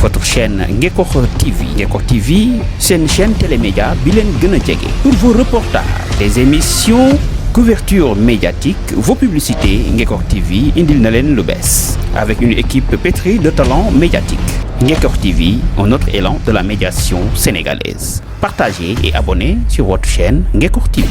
votre chaîne Ngekokh TV. Ngekokh TV, c'est une chaîne télémédia bilen gëna djégé. Pour vos reportages, des émissions, couverture médiatique, vos publicités, Ngekokh TV indil na len lu bess. Avec une équipe pétrie de talents médiatiques. Ngekokh TV, un autre élan de la médiation sénégalaise. Partagez et abonnez sur votre chaîne Ngekokh TV.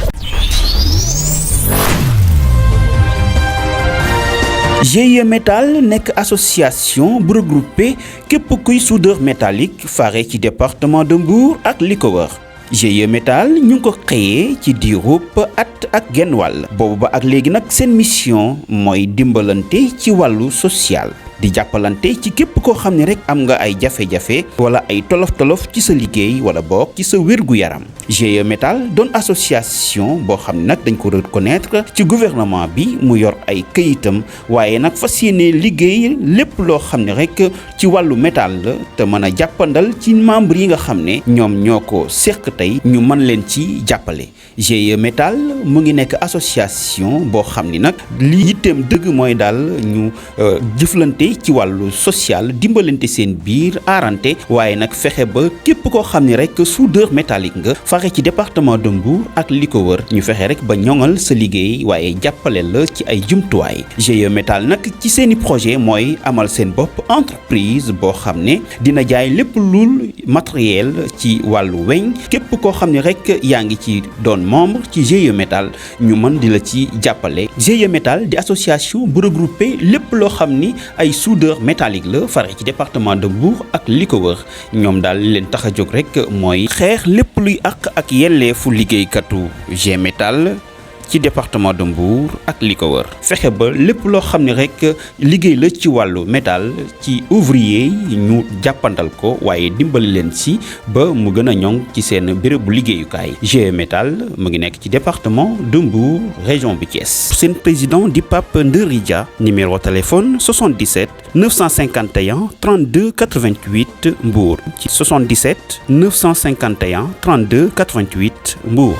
GIE Métal nekk association bu regroupé képp kuy soudeur métallique fare ci département de Mbour ak li ko wër. GIE Métal ñu ngi ko créé ci diirub at ak genn wàll boobu ba ak léegi nag seen mission mooy dimbalante ci wàllu social di jàppalante ci képp koo xam ne rek am nga ay jafe-jafe wala ay tolof-tolof ci sa liggéey wala boog ci sa wér-gu-yaram. GIE Métal doon association boo xam ne nag dañ ko reconnaître ci gouvernement bi mu yor ay këyitam waaye nag fas yéene liggéey lépp loo xam ne rek ci wàllu métal la te mën a jàppandal ci membre yi nga xam ne ñoom ñoo ko seq tey ñu mën leen ci jàppale. GIE Métal mu ngi nekk association boo xam ni nag li yitteem dëgg mooy daal ñu jëflante ci wàllu social dimbalante seen biir aarante waaye nag fexe ba képp koo xam ni rek soudeur métallique nga fare ci département de Mbour ak li ko wër ñu fexe rek ba ñoŋal sa liggéey waaye jàppale la ci ay jumtuwaay. GIE Métal nag ci seeni projet mooy amal seen bopp entreprise boo xam ne dina jaay lépp lul matériel ci wàllu weñ képp koo xam ne rek yaa ngi ci doon membre ci GIE Métal ñu mën di la ci jàppale. GIE Métal di association bu regroupé lépp loo xam ni ay soudeur métallique la fare ci département de Mbour ak li ko wër ñoom daal leen tax a jóg rek mooy xeex lépp luy ak yelleefu liggéeykatu GIE Métal ci département de Mbour ak li ko wër fexe ba lépp loo xam ne rek liggéey la ci wàllu métal ci ouvrier yi ñu jàppandal ko waaye dimbali leen si ba mu gën a ñoŋ ci seen bérébu liggéeyukaay. GIE Métal mu ngi nekk ci département de Mbour région bi Thiès. seen président di Pape Nderi Dia numéro téléphone 77 951 32 88 Mbour ci 77 951 32 88 Mbour.